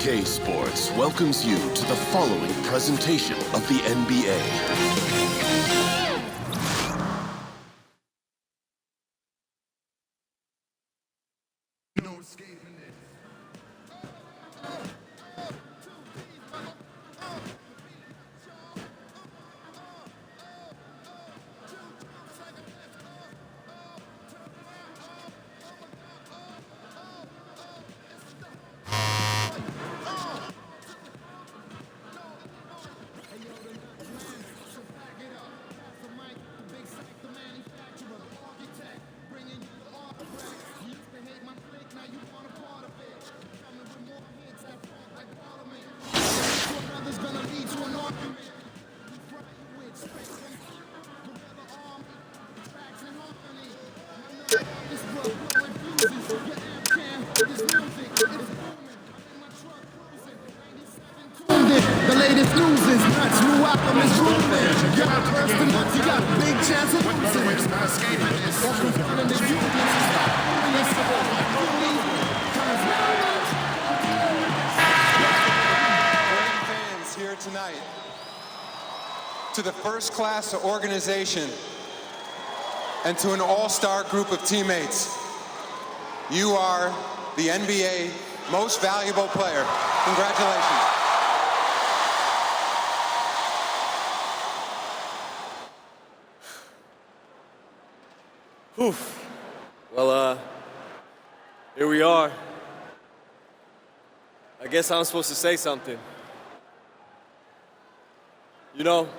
2K Sports welcomes you to the following presentation of the NBA. No escaping this. The latest news is nuts. New album is moving. You got first and nuts. You got a big chance of losing. It's not escaping this. Confronting the unions. Great fans here tonight. To the first class of organization and to an all-star group of teammates. You are the NBA most valuable player. Congratulations. Oof. Well, here we are. I guess I'm supposed to say something. You know,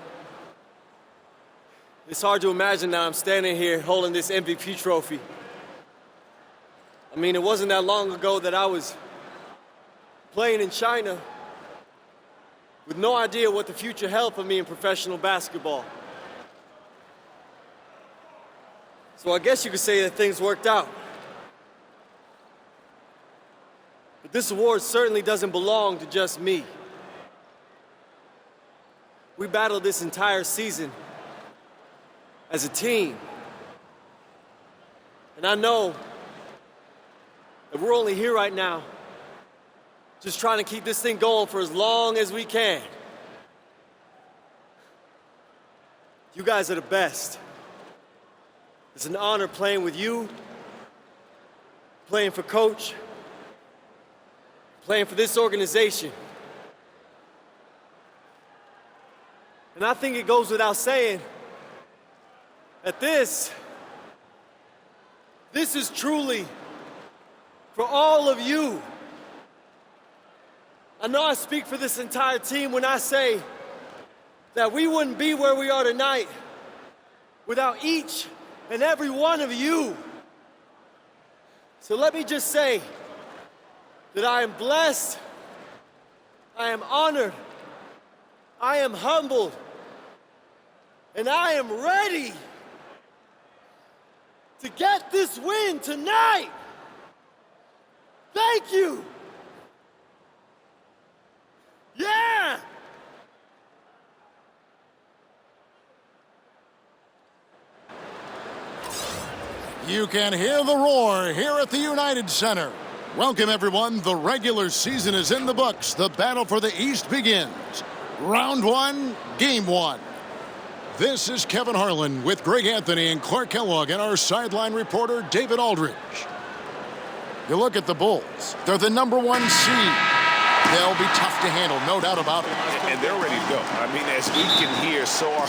it's hard to imagine now I'm standing here holding this MVP trophy. I mean, it wasn't that long ago that I was playing in China with no idea what the future held for me in professional basketball. So I guess you could say that things worked out. But this award certainly doesn't belong to just me. We battled this entire season as a team. And I know that we're only here right now just trying to keep this thing going for as long as we can. You guys are the best. It's an honor playing with you, playing for Coach, playing for this organization. And I think it goes without saying that this is truly for all of you. I know I speak for this entire team when I say that we wouldn't be where we are tonight without each and every one of you. So let me just say that I am blessed, I am honored, I am humbled, and I am ready to get this win tonight. Thank you. Yeah! You can hear the roar here at the United Center. Welcome, everyone. The regular season is in the books. The battle for the East begins. Round one, game one. This is Kevin Harlan with Greg Anthony and Clark Kellogg and our sideline reporter, David Aldridge. You look at the Bulls. They're the #1 seed. They'll be tough to handle, no doubt about it. And they're ready to go. I mean, as we can hear, so are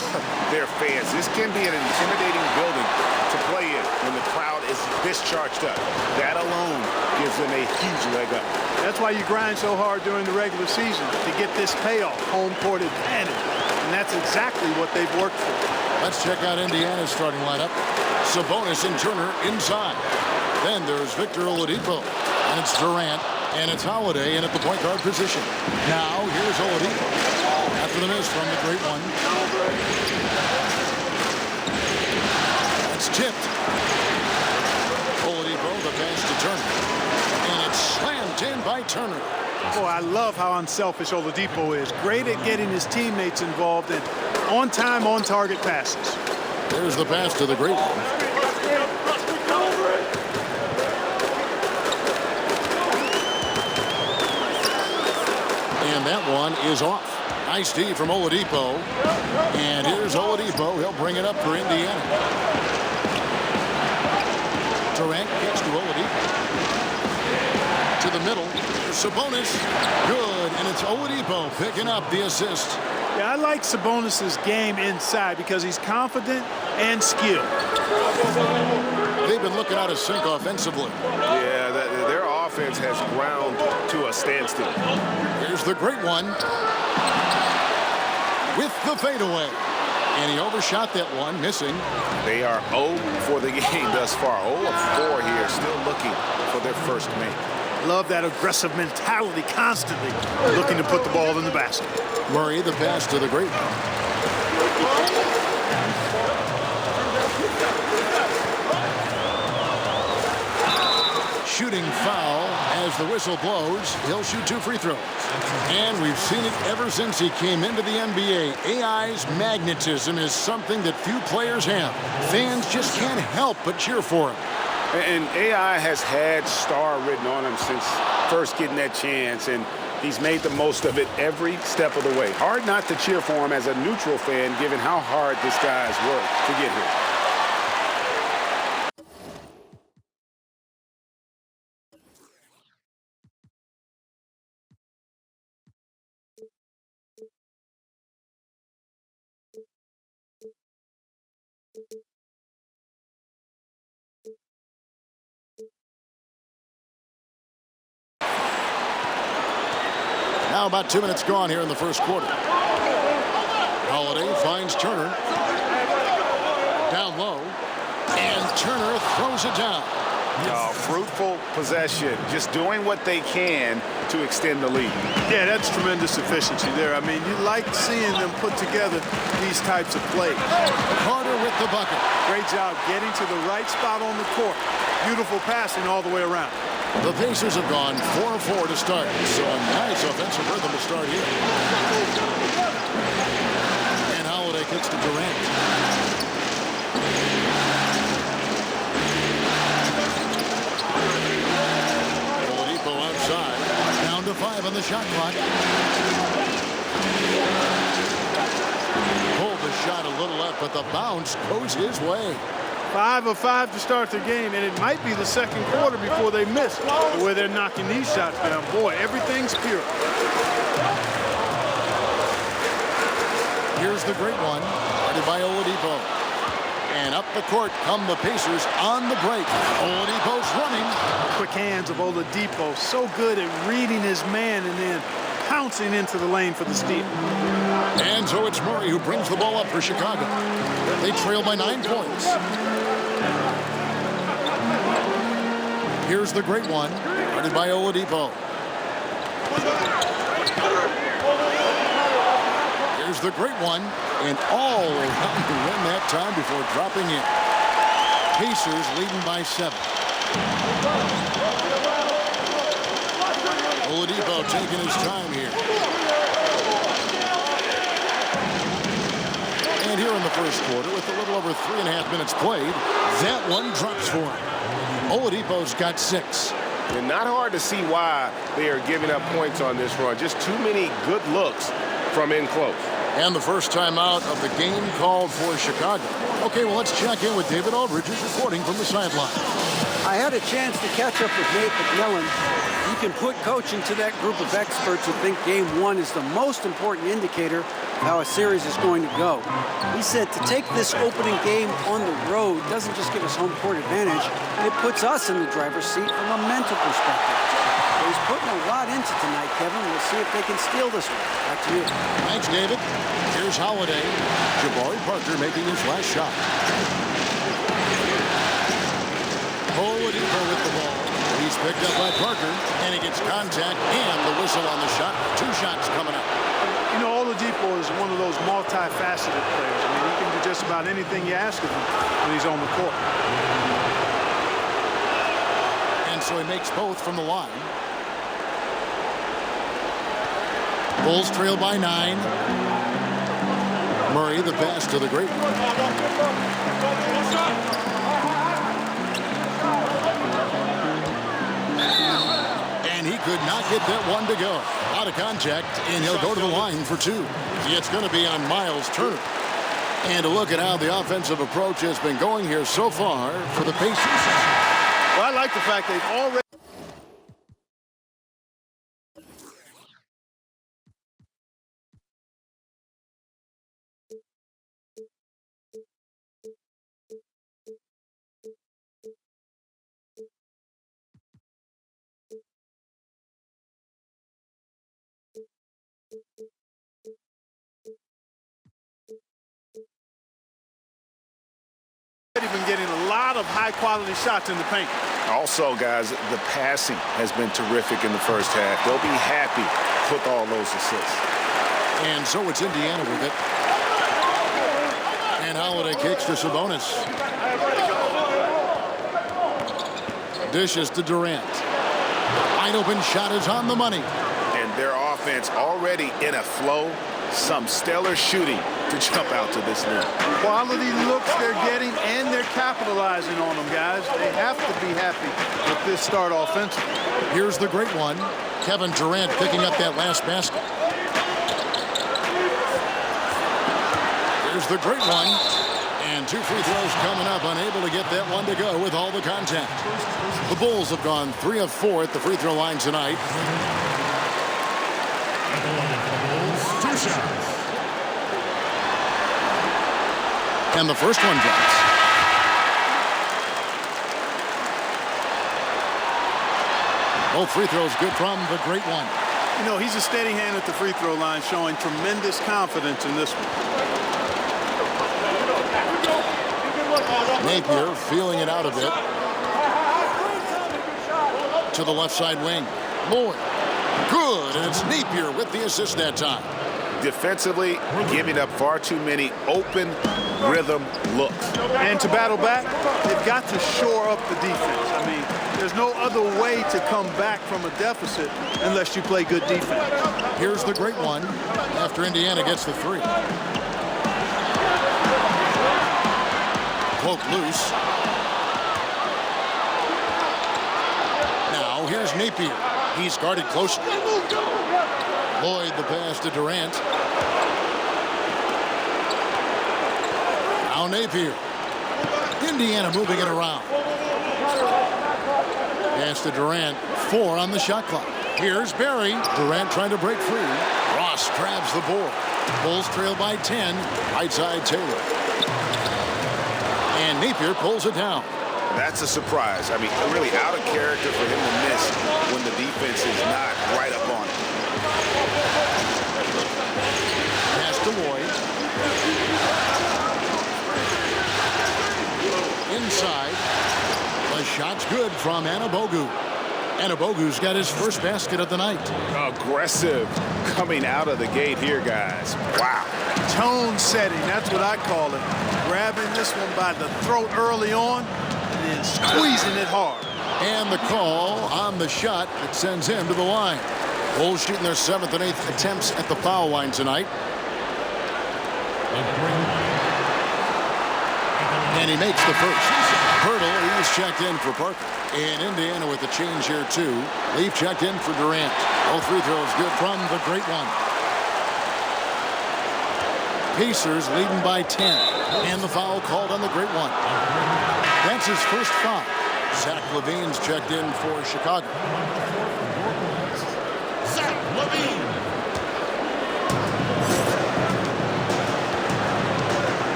their fans. This can be an intimidating building to play in when the crowd is this charged up. That alone gives them a huge leg up. That's why you grind so hard during the regular season, to get this payoff, home court advantage. And that's exactly what they've worked for. Let's check out Indiana's starting lineup. Sabonis and Turner inside. Then there's Victor Oladipo. And it's Durant. And it's Holiday in at the point guard position. Now, here's Oladipo. After the miss from the great one. It's tipped. Oladipo, the pass to Turner. And it's slammed in by Turner. Boy, I love how unselfish Oladipo is. Great at getting his teammates involved in on-time, on-target passes. There's the pass to the great one. is off. Nice D from Oladipo. And here's Oladipo. He'll bring it up for Indiana. Durant gets to Oladipo. To the middle. There's Sabonis. Good. And it's Oladipo picking up the assist. Yeah, I like Sabonis' game inside because he's confident and skilled. They've been looking out of sync offensively. Yeah, their offense has ground to a standstill. Here's the great one. With the fadeaway. And he overshot that one, missing. They are 0 for the game thus far. 0 of 4 here, still looking for their first make. Love that aggressive mentality, constantly looking to put the ball in the basket. Murray, the pass to the great one. Shooting foul as the whistle blows. He'll shoot 2 free throws. And we've seen it ever since he came into the NBA. AI's magnetism is something that few players have. Fans just can't help but cheer for him. And AI has had star written on him since first getting that chance, and he's made the most of it every step of the way. Hard not to cheer for him as a neutral fan, given how hard this guy has worked to get here. Now about 2 minutes gone here in the first quarter. Holiday finds Turner. Down low. And Turner throws it down. Fruitful possession, just doing what they can to extend the lead. Yeah, that's tremendous efficiency there. I mean, you like seeing them put together these types of plays. Carter with the bucket. Great job getting to the right spot on the court. Beautiful passing all the way around. The Pacers have gone 4-4 to start, so a nice offensive rhythm to start here. And Holiday kicks to Durant. Oladipo outside. Down to 5 on the shot clock. Pulled the shot a little left, but the bounce goes his way. 5 of 5 to start the game, and it might be the second quarter before they miss the way they're knocking these shots down. Boy, everything's pure. Here's the great one, guarded by Oladipo. And up the court come the Pacers on the break. Oladipo's running. Quick hands of Oladipo, so good at reading his man and then pouncing into the lane for the steal. And so it's Murray who brings the ball up for Chicago. They trail by 9 points. Here's the great one, guarded by Oladipo. Here's the great one, and all around the rim that time before dropping in. Pacers leading by 7. Oladipo taking his time here. And here in the first quarter, with a little over 3.5 minutes played, that one drops for him. Oladipo's got 6. And not hard to see why they are giving up points on this run. Just too many good looks from in close. And the first time out of the game called for Chicago. Okay, well, let's check in with David Aldridge, who's reporting from the sideline. I had a chance to catch up with Nate McMillan. You can put coaching to that group of experts who think game 1 is the most important indicator of how a series is going to go. He said to take this opening game on the road doesn't just give us home court advantage, it puts us in the driver's seat from a mental perspective. So he's putting a lot into tonight, Kevin. We'll see if they can steal this one. Back to you. Thanks, David. Here's Holiday. Jabari Parker making his last shot. Oladipo with the ball. He's picked up by Parker, and he gets contact and the whistle on the shot. 2 shots coming up. You know, Oladipo is one of those multifaceted players. I mean, he can do just about anything you ask of him when he's on the court. And so he makes both from the line. Bulls trail by 9. Murray, the pass to the great one. And he could not get that one to go. Out of contact, and he'll go to the line for two. It's going to be on Miles Turner. And a look at how the offensive approach has been going here so far for the Pacers. Well, I like the fact they've already... been getting a lot of high-quality shots in the paint. Also, guys, the passing has been terrific in the first half. They'll be happy with all those assists. And so it's Indiana with it. And Holiday kicks to Sabonis. Dishes to Durant. Wide open shot is on the money. And their offense already in a flow. Some stellar shooting to jump out to this lead. Quality looks they're getting, and they're capitalizing on them, guys. They have to be happy with this start offensively. Here's the great one. Kevin Durant picking up that last basket. Here's the great one. And two free throws coming up, unable to get that one to go with all the contact. The Bulls have gone 3 of 4 at the free throw line tonight. And the first one drops. Both free throws good from the great one. You know, he's a steady hand at the free throw line, showing tremendous confidence in this one. Napier feeling it out a bit. To the left side wing. Lloyd. Good, and it's Napier with the assist that time. Defensively, giving up far too many open rhythm looks. And to battle back, they've got to shore up the defense. I mean, there's no other way to come back from a deficit unless you play good defense. Here's the great one after Indiana gets the three. Poke loose. Now here's Napier. He's guarded closely. Lloyd the pass to Durant. Now Napier. Indiana moving it around. Pass to Durant. 4 on the shot clock. Here's Barry. Durant trying to break free. Ross grabs the board. Bulls trail by 10. Right side Taylor. And Napier pulls it down. That's a surprise. I mean, really out of character for him to miss when the defense is not right up on it. Pass to Lloyd. Inside. The shot's good from Anabogu. Anabogu's got his first basket of the night. Aggressive coming out of the gate here, guys. Wow. Tone setting, that's what I call it. Grabbing this one by the throat early on and then squeezing it hard. And the call on the shot that sends him to the line. Bulls shooting their 7th and 8th attempts at the foul line tonight. And he makes the first. Hurdle, he's checked in for Parker. And Indiana with the change here too. Leaf checked in for Durant. Both free throws good from the great one. Pacers leading by 10. And the foul called on the great one. That's his first foul. Zach LaVine's checked in for Chicago. Zach LaVine.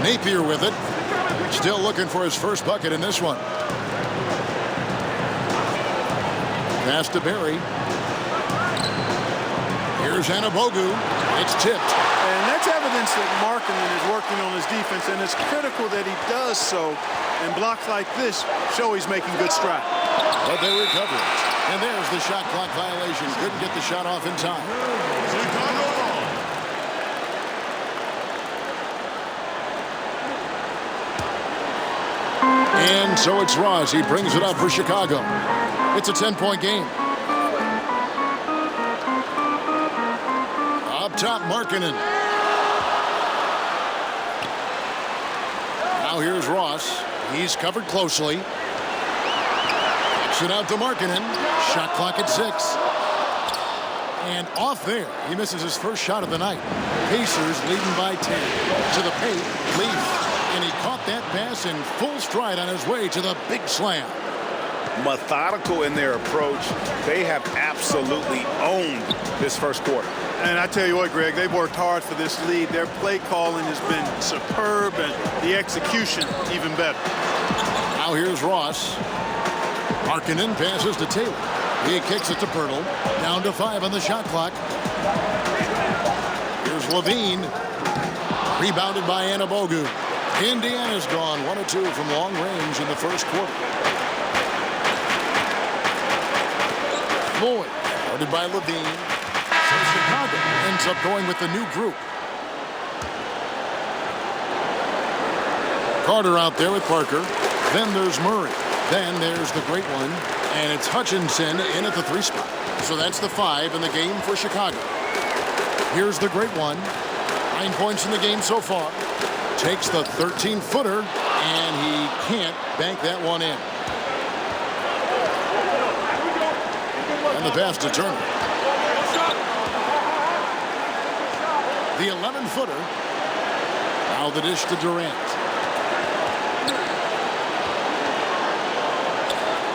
Napier with it. Still looking for his first bucket in this one. Pass to Barry. Here's Anabogu. It's tipped. And that's evidence that Markkanen is working on his defense, and it's critical that he does so. And blocks like this show he's making good strides. But they recover it. And there's the shot clock violation. Couldn't get the shot off in time. And so it's Ross. He brings it up for Chicago. It's a 10-point game. Up top, Markkanen. Now here's Ross. He's covered closely. Kicks it out to Markkanen. Shot clock at 6. And off there, he misses his first shot of the night. Pacers leading by 10. To the paint, lead. And he caught that pass in full stride on his way to the big slam. Methodical in their approach. They have absolutely owned this first quarter. And I tell you what, Greg, they've worked hard for this lead. Their play calling has been superb, and the execution even better. Now here's Ross. Markkanen passes to Taylor. He kicks it to Pirtle. Down to 5 on the shot clock. Here's Levine. Rebounded by Anabogu. Indiana's gone 1 of 2 from long range in the first quarter. Floyd, guarded by Levine. So Chicago ends up going with the new group. Carter out there with Parker. Then there's Murray. Then there's the great one. And it's Hutchinson in at the 3 spot. So that's the 5 in the game for Chicago. Here's the great one. 9 points in the game so far. Takes the 13-footer, and he can't bank that one in. And the pass to Turner. The 11-footer. Now the dish to Durant.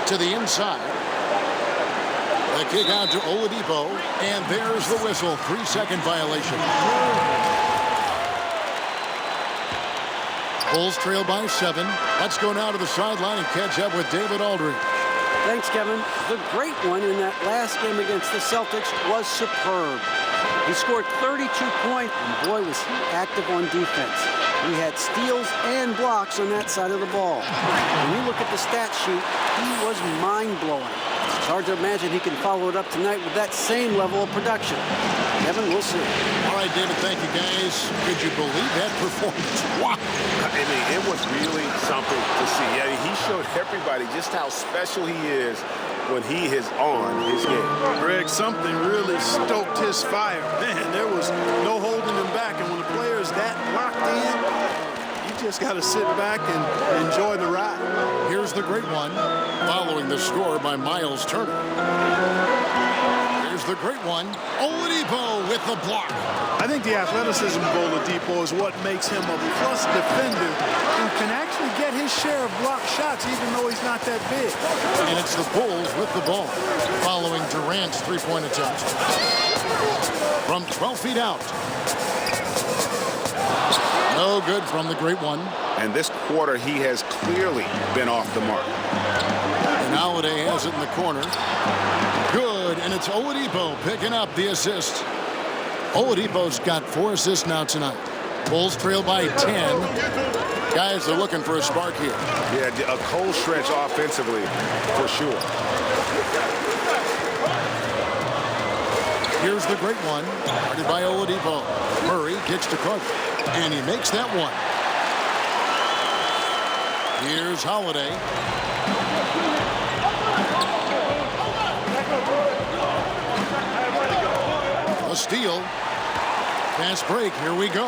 To the inside. The kick out to Oladipo. And there's the whistle. 3-second violation. Bulls trail by 7. Let's go now to the sideline and catch up with David Aldridge. Thanks, Kevin. The great one in that last game against the Celtics was superb. He scored 32 points, and boy, was he active on defense. He had steals and blocks on that side of the ball. When you look at the stat sheet, he was mind-blowing. It's hard to imagine he can follow it up tonight with that same level of production. Kevin, we'll see. All right, David, thank you, guys. Could you believe that performance? Wow. I mean, it was really something to see. Yeah, he showed everybody just how special he is when he is on his game. Greg, something really stoked his fire. Man, there was no holding him back. And when the player is that locked in, you just got to sit back and enjoy the ride. Here's the great one, following the score by Miles Turner. Here's the great one, Oladipo with the block. I think the athleticism of Oladipo is what makes him a plus defender who can actually get his share of blocked shots even though he's not that big. And it's the Bulls with the ball, following Durant's three-point attempt. From 12 feet out. No good from the great one. And this quarter, he has clearly been off the mark. And Holiday has it in the corner. Good, and it's Oladipo picking up the assist. Oladipo's got 4 assists now tonight. Bulls trail by 10. Guys are looking for a spark here. Yeah, a cold stretch offensively, for sure. Here's the great one, guarded by Oladipo. Murray kicks to Carter, and he makes that one. Here's Holiday. A steal. Fast break. Here we go.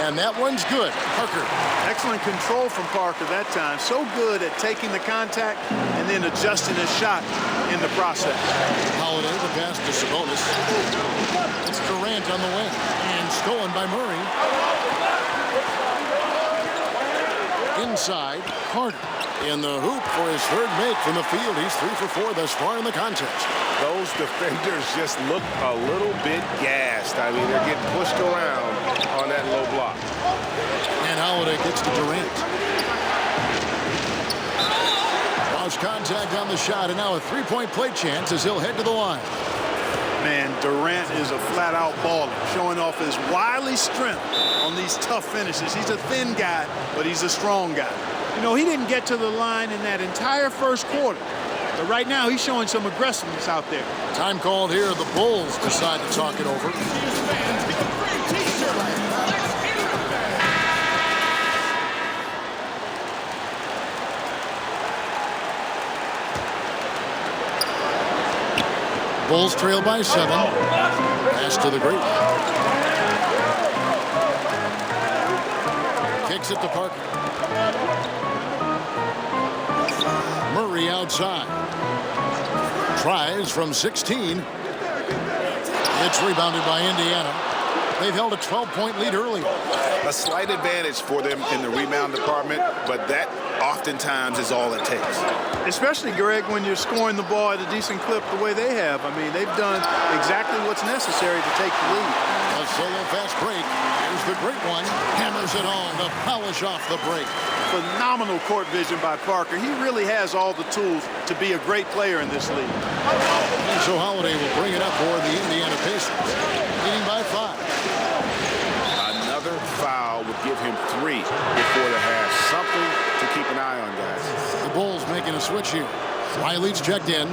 And that one's good. Parker. Excellent control from Parker that time. So good at taking the contact and then adjusting his shot in the process. Holiday, the pass to Sabonis. It's Durant on the wing. And stolen by Murray. Inside, Carter. In the hoop for his third make from the field. He's 3 for 4 thus far in the contest. Those defenders just look a little bit gassed. I mean, they're getting pushed around on that low block. And Holiday gets to Durant. Lost contact on the shot, and now a three-point play chance as he'll head to the line. Man, Durant is a flat-out baller, showing off his wily strength on these tough finishes. He's a thin guy, but he's a strong guy. You know, he didn't get to the line in that entire first quarter. But right now, he's showing some aggressiveness out there. Time called here. The Bulls decide to talk it over. Bulls trail by 7. Pass to the great one. Kicks it to Parker. Murray outside. Tries from 16. It's rebounded by Indiana. They've held a 12-point lead early. A slight advantage for them in the rebound department, but that oftentimes is all it takes. Especially, Greg, when you're scoring the ball at a decent clip the way they have. I mean, they've done exactly what's necessary to take the lead. A solo fast break. Here's the great one. Hammers it home to polish off the break. Phenomenal court vision by Parker. He really has all the tools to be a great player in this league. And so Holiday will bring it up for the Indiana Pacers, leading by 5. Another foul would give him 3 before the half. Something to keep an eye on, guys. The Bulls making a switch here. Riley's checked in.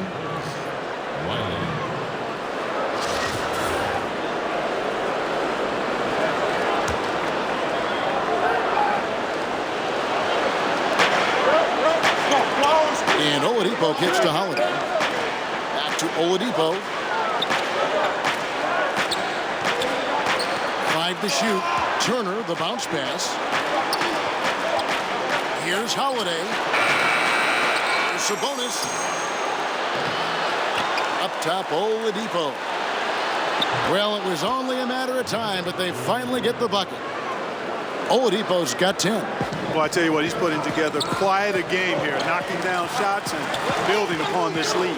And Oladipo kicks to Holiday. Back to Oladipo. 5 to shoot. Turner, the bounce pass. Here's Holiday. Here's Sabonis. Up top, Oladipo. Well, it was only a matter of time, but they finally get the bucket. Oladipo's got 10. Well, I tell you what, he's putting together quite a game here, knocking down shots and building upon this lead.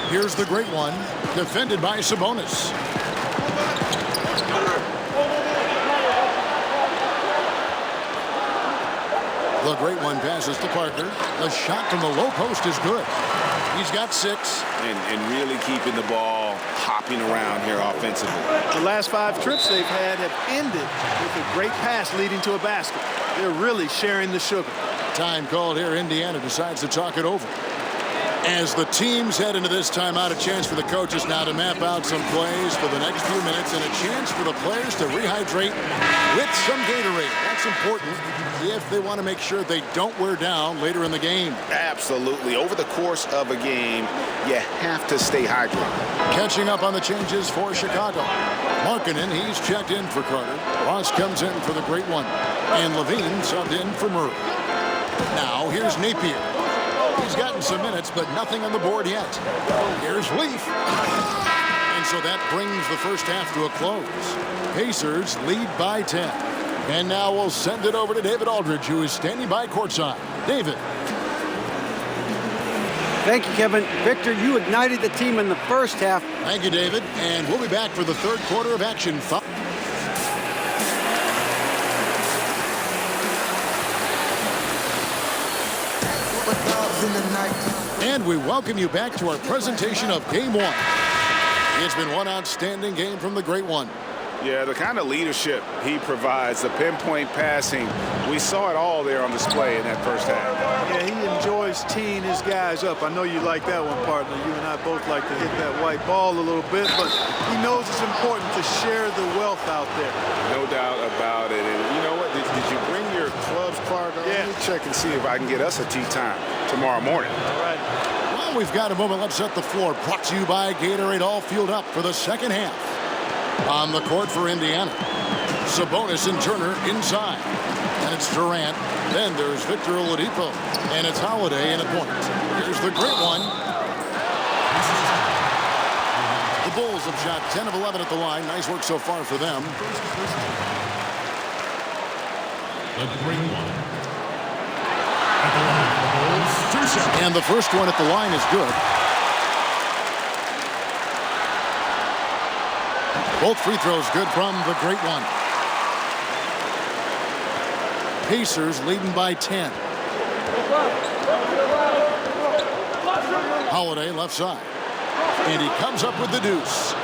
Here's the great one, defended by Sabonis. The great one passes to Parker. The shot from the low post is good. He's got 6. And really keeping the ball hopping around here offensively. The last 5 trips they've had have ended with a great pass leading to a basket. They're really sharing the sugar. Time called here. Indiana decides to talk it over. As the teams head into this timeout, a chance for the coaches now to map out some plays for the next few minutes and a chance for the players to rehydrate with some Gatorade. That's important if they want to make sure they don't wear down later in the game. Absolutely. Over the course of a game, you have to stay hydrated. Catching up on the changes for Chicago. Markkanen, he's checked in for Carter. Ross comes in for the great one. And Levine subbed in for Murray. Now here's Napier. He's gotten some minutes, but nothing on the board yet. Here's Leaf. And so that brings the first half to a close. Pacers lead by 10. And now we'll send it over to David Aldridge, who is standing by courtside. David. Thank you, Kevin. Victor, you ignited the team in the first half. Thank you, David. And we'll be back for the third quarter of action. And we welcome you back to our presentation of Game 1. It's been one outstanding game from the great one. Yeah, the kind of leadership he provides, the pinpoint passing, we saw it all there on display in that first half. Yeah, he enjoys teeing his guys up. I know you like that one, partner. You and I both like to hit that white ball a little bit, but he knows it's important to share the wealth out there. No doubt about it. And you know what? Did you bring your clubs, Carter? Yeah. Let me check and see if I can get us a tee time tomorrow morning. All right. Well, we've got a moment. Let's set the floor. Brought to you by Gatorade, all fueled up for the second half. On the court for Indiana. Sabonis and Turner inside. And it's Durant. Then there's Victor Oladipo. And it's Holiday in a point. Here's the great one. The Bulls have shot 10 of 11 at the line. Nice work so far for them. The great one. And the first one at the line is good. Both free throws good from the great one. Pacers leading by 10. Holiday left side. And he comes up with the deuce.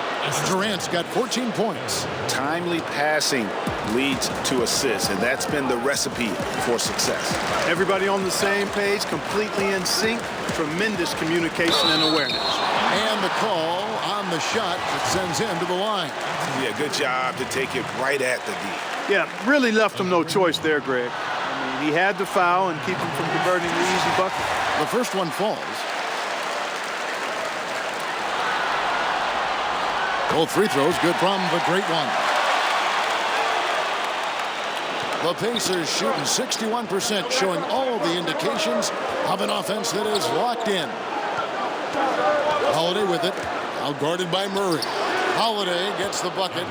Durant's got 14 points. Timely passing leads to assists, and that's been the recipe for success. Everybody on the same page, completely in sync, tremendous communication and awareness. And the call on the shot that sends him to the line. Yeah, good job to take it right at the D. Yeah, really left him no choice there, Greg. I mean, he had to foul and keep him from converting the easy bucket. The first one falls. Both free throws good from the great one. The Pacers shooting 61%, showing all the indications of an offense that is locked in. Holiday with it, now guarded by Murray. Holiday gets the bucket.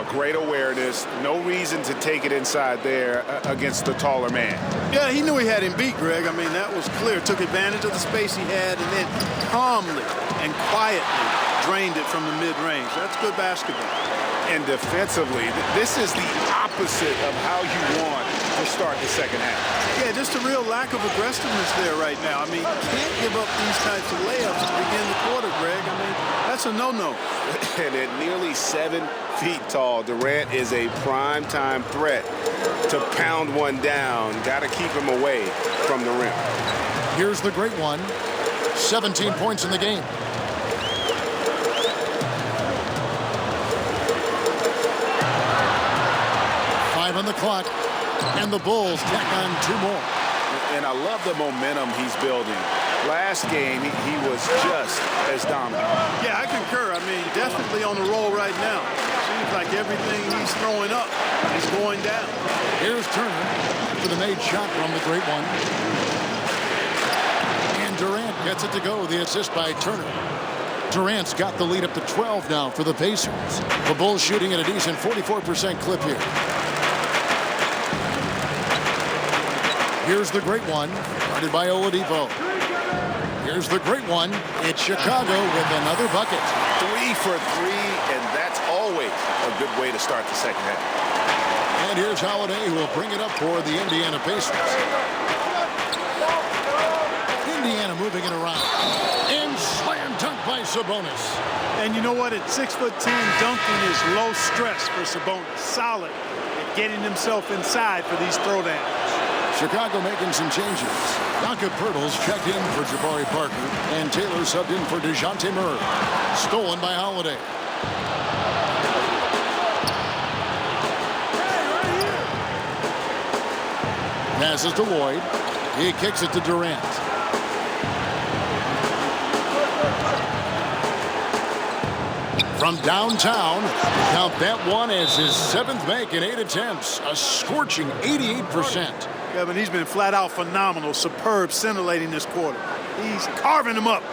Great awareness. No reason to take it inside there against the taller man. Yeah, he knew he had him beat, Greg. I mean, that was clear. Took advantage of the space he had and then calmly and quietly drained it from the mid-range. That's good basketball. And defensively, this is the opposite of how you want to start the second half. Yeah, just a real lack of aggressiveness there right now. I mean, you can't give up these types of layups to begin the quarter, Greg. I mean, that's a no-no. And at nearly 7 feet tall, Durant is a prime-time threat to pound one down. Got to keep him away from the rim. Here's the great one. 17 points in the game. On the clock, and the Bulls tack on 2 more. And I love the momentum he's building. Last game, he was just as dominant. Yeah, I concur. I mean, definitely on the roll right now. Seems like everything he's throwing up is going down. Here's Turner for the made shot from the great one. And Durant gets it to go. The assist by Turner. Durant's got the lead up to 12 now for the Pacers. The Bulls shooting at a decent 44% clip here. Here's the great one, guarded by Oladipo. Here's the great one. It's Chicago with another bucket. 3 for 3, and that's always a good way to start the second half. And here's Holiday, who will bring it up for the Indiana Pacers. Indiana moving it around. And slam dunk by Sabonis. And you know what? At 6'10", dunking is low stress for Sabonis. Solid at getting himself inside for these throwdowns. Chicago making some changes. Jakob Poeltl's checked in for Jabari Parker, and Taylor subbed in for DeJounte Murray. Stolen by Holiday. Passes to Lloyd. He kicks it to Durant. From downtown, count that one as his 7th make in 8 attempts. A scorching 88%. Yeah, but he's been flat out phenomenal, superb, scintillating this quarter. He's carving them up,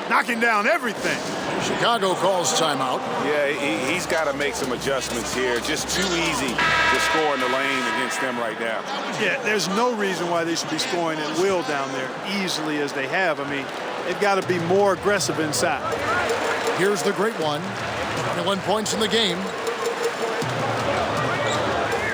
knocking down everything. Chicago calls timeout. Yeah, he's got to make some adjustments here. Just too easy to score in the lane against them right now. Yeah, there's no reason why they should be scoring at will down there easily as they have. I mean, they've got to be more aggressive inside. Here's the great one. 21 points in the game.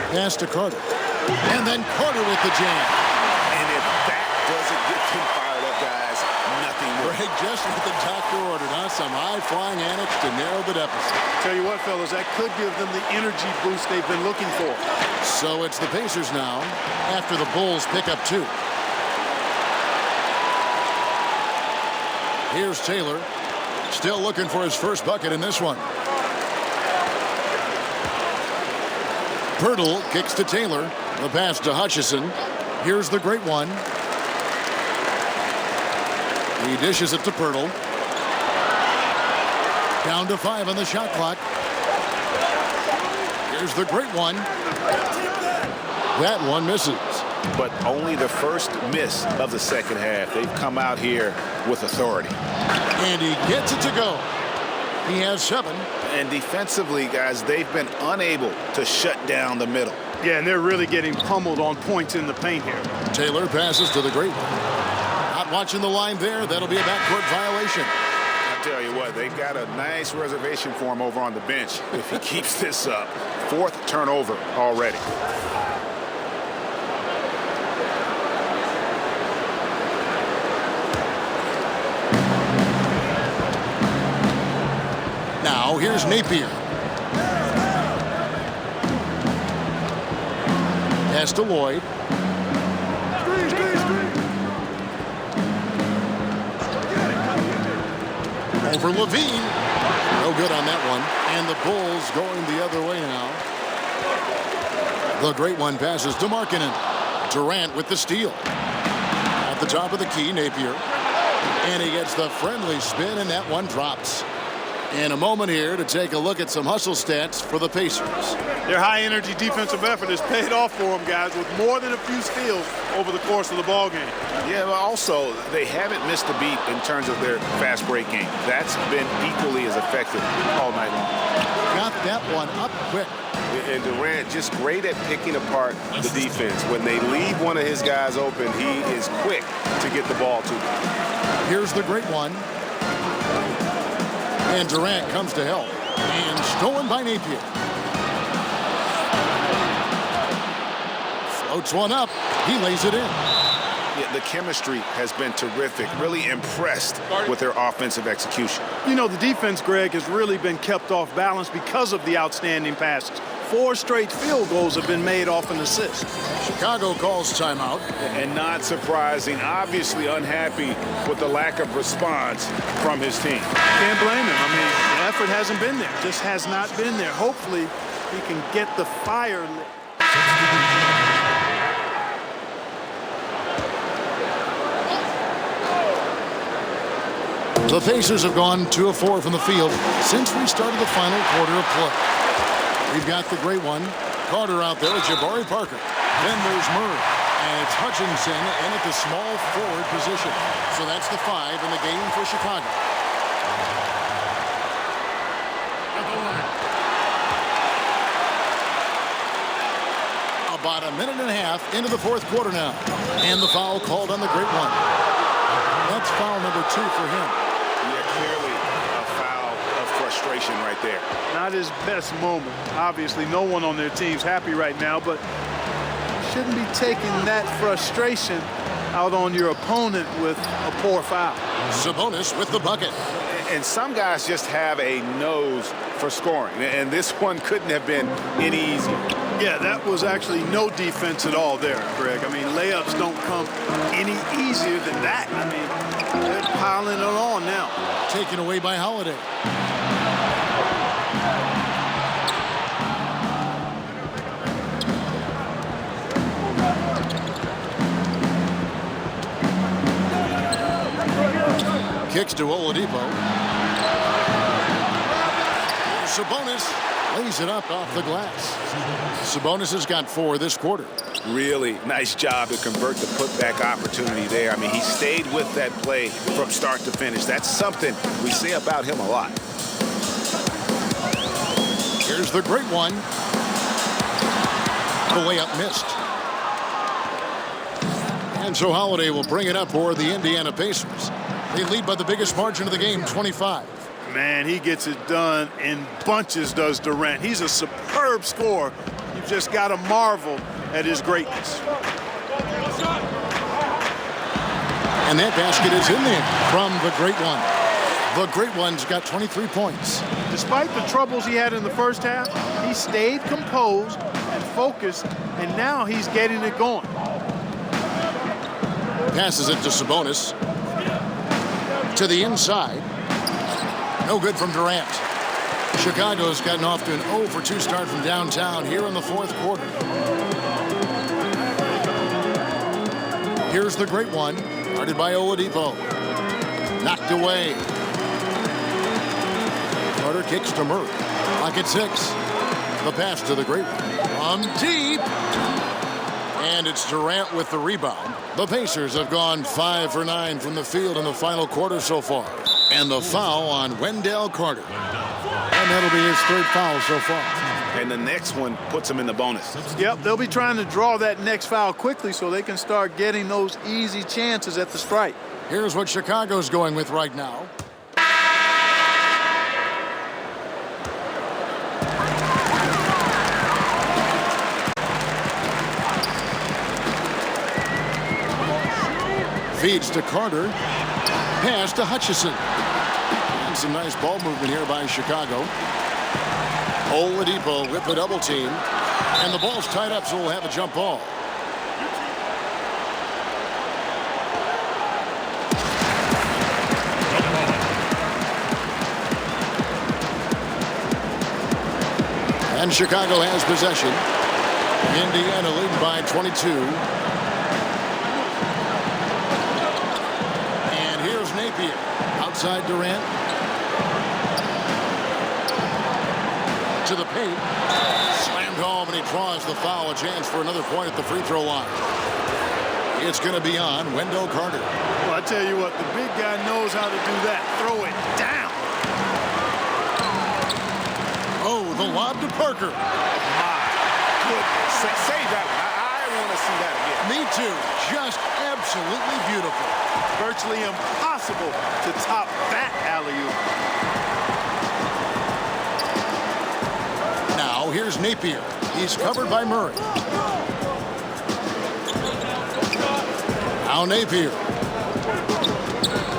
Pass to Carter. And then Carter with the jam. And if that doesn't get them fired up, guys, nothing will. Greg, just what the doctor ordered, huh? Some high-flying annex to narrow the deficit. Tell you what, fellas, that could give them the energy boost they've been looking for. So it's the Pacers now after the Bulls pick up 2. Here's Taylor. Still looking for his first bucket in this one. Poeltl kicks to Taylor. The pass to Hutchison. Here's the great one. He dishes it to Poeltl. Down to 5 on the shot clock. Here's the great one. That one misses. But only the first miss of the second half. They've come out here with authority. And he gets it to go. He has 7. And defensively, guys, they've been unable to shut down the middle. Yeah, and they're really getting pummeled on points in the paint here. Taylor passes to the great one. Not watching the line there. That'll be a backcourt violation. I tell you what, they've got a nice reservation for him over on the bench if he keeps this up. 4th turnover already. Now here's Napier. Pass to Lloyd. Over Levine. No good on that one. And the Bulls going the other way now. The great one passes to Markkanen. Durant with the steal. At the top of the key, Napier. And he gets the friendly spin, and that one drops. In a moment here to take a look at some hustle stats for the Pacers. Their high-energy defensive effort has paid off for them, guys, with more than a few steals over the course of the ball game. Yeah, but also they haven't missed a beat in terms of their fast break game. That's been equally as effective all night long. Got that one up quick. And Durant just great at picking apart the defense. When they leave one of his guys open, he is quick to get the ball to them. Here's the great one. And Durant comes to help. And stolen by Napier. Floats one up. He lays it in. Yeah, the chemistry has been terrific. Really impressed with their offensive execution. You know, the defense, Greg, has really been kept off balance because of the outstanding passes. 4 straight field goals have been made off an assist. Chicago calls timeout. And not surprising, obviously unhappy with the lack of response from his team. Can't blame him. I mean, the effort hasn't been there. Just has not been there. Hopefully, he can get the fire lit. The Pacers have gone 2 of 4 from the field since we started the final quarter of play. We've got the great one. Carter out there with Jabari Parker. Then there's Murray. And it's Hutchinson in at the small forward position. So that's the 5 in the game for Chicago. About a minute and a half into the 4th quarter now. And the foul called on the great one. That's foul number 2 for him. Yeah, clearly a foul of frustration right there. Not his best moment. Obviously, no one on their team's happy right now, but shouldn't be taking that frustration out on your opponent with a poor foul. Sabonis with the bucket. And some guys just have a nose for scoring, and this one couldn't have been any easier. Yeah, that was actually no defense at all there, Greg. I mean, layups don't come any easier than that. I mean, they're piling it on now. Taken away by Holiday. Kicks to Oladipo. Sabonis lays it up off the glass. Sabonis has got 4 this quarter. Really nice job to convert the putback opportunity there. I mean, he stayed with that play from start to finish. That's something we say about him a lot. Here's the great one. The layup missed. And so Holiday will bring it up for the Indiana Pacers. They lead by the biggest margin of the game, 25. Man, he gets it done in bunches, does Durant. He's a superb scorer. You've just got to marvel at his greatness. And that basket is in there from the great one. The great one's got 23 points. Despite the troubles he had in the first half, he stayed composed and focused, and now he's getting it going. Passes it to Sabonis. To the inside. No good from Durant. Chicago's gotten off to an 0 for 2 start from downtown here in the 4th quarter. Here's the great one. Guarded by Oladipo. Knocked away. Carter kicks to Murray. Clock at 6. The pass to the great one. From deep. And it's Durant with the rebound. The Pacers have gone 5 for 9 from the field in the final quarter so far. And the foul on Wendell Carter. And that'll be his 3rd foul so far. And the next one puts him in the bonus. Yep, they'll be trying to draw that next foul quickly so they can start getting those easy chances at the stripe. Here's what Chicago's going with right now. Feeds to Carter. Pass to Hutchison. And some nice ball movement here by Chicago. Oladipo with the double team. And the ball's tied up, so we'll have a jump ball. And Chicago has possession. Indiana leading by 22. Outside Durant. to the paint. Slammed home, and he draws the foul. A chance for another point at the free throw line. It's going to be on Wendell Carter. Well, I tell you what, the big guy knows how to do that. Throw it down. Oh, the lob to Parker. My goodness. Save that one. I want to see that again. Me too. Just absolutely beautiful. Virtually impossible to top that alley-oop. Now here's Napier. He's covered by Murray. Now Napier.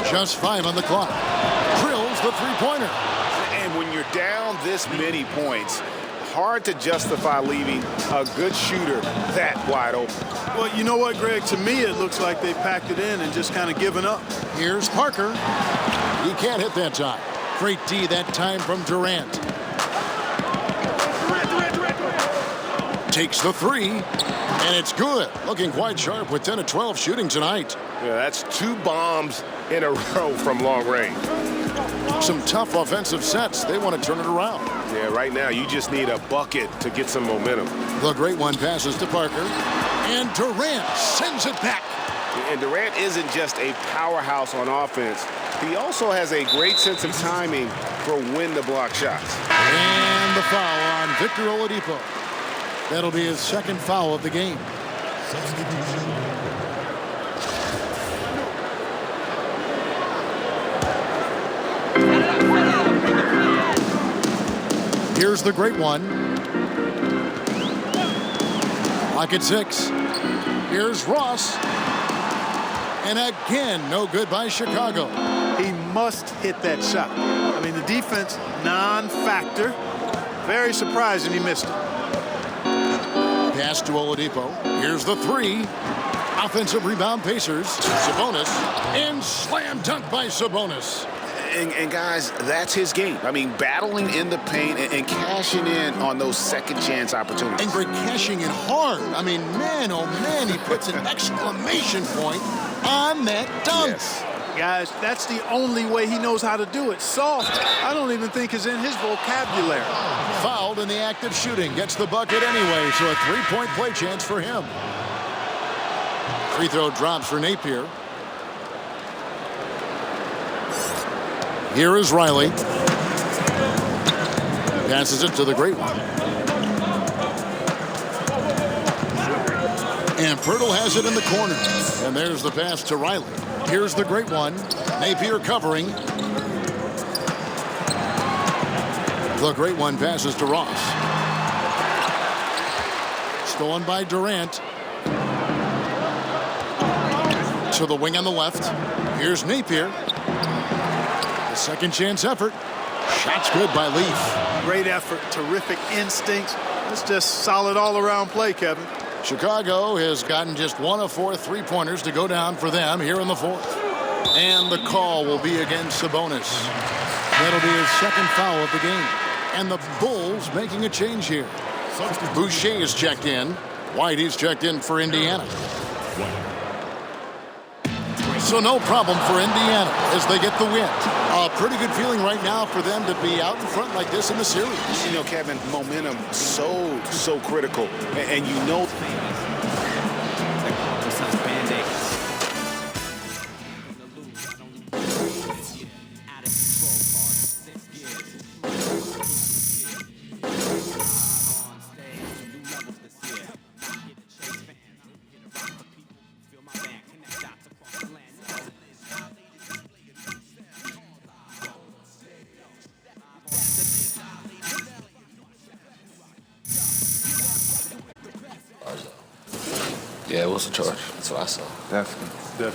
Just 5 on the clock. Drills the three-pointer. And when you're down this many points, hard to justify leaving a good shooter that wide open. Well, you know what, Greg? To me, it looks like they packed it in and just kind of given up. Here's Parker. He can't hit that time. Great D that time from Durant. Takes the three, and it's good. Looking quite sharp with 10 of 12 shooting tonight. Yeah, that's 2 bombs in a row from long range. Some tough offensive sets. They want to turn it around. Yeah, right now you just need a bucket to get some momentum. The great one passes to Parker, and Durant sends it back. And Durant isn't just a powerhouse on offense. He also has a great sense of timing for when to block shots. And the foul on Victor Oladipo. That'll be his second foul of the game. Here's the great one. Lock at 6. Here's Ross. And again, no good by Chicago. He must hit that shot. I mean, the defense, non-factor. Very surprising he missed it. Pass to Oladipo. Here's the 3. Offensive rebound, Pacers. Sabonis. And slam dunk by Sabonis. And guys, that's his game. I mean, battling in the paint and cashing in on those second chance opportunities. And Greg cashing in hard. I mean, man, oh man, he puts an exclamation point on that dunk. Yes. Guys, that's the only way he knows how to do it. Soft, I don't even think is in his vocabulary. Fouled in the act of shooting. Gets the bucket anyway, so a 3-point play chance for him. Free throw drops for Napier. Here is Riley. Passes it to the great one. And Pirtle has it in the corner. And there's the pass to Riley. Here's the great one. Napier covering. The great one passes to Ross. Stolen by Durant. To the wing on the left. Here's Napier. The second chance effort. Shot's good by Leaf. Great effort, terrific instincts. It's just solid all-around play, Kevin. Chicago has gotten just 1 of 4 3-pointers to go down for them here in the 4th. And the call will be against Sabonis. That'll be his second foul of the game. And the Bulls making a change here. Boucher is checked in. White is checked in for Indiana. So no problem for Indiana as they get the win. A pretty good feeling right now for them to be out in front like this in the series. You know, Kevin, momentum so critical. And you know... Yeah, it was a charge. That's what I saw. Definitely.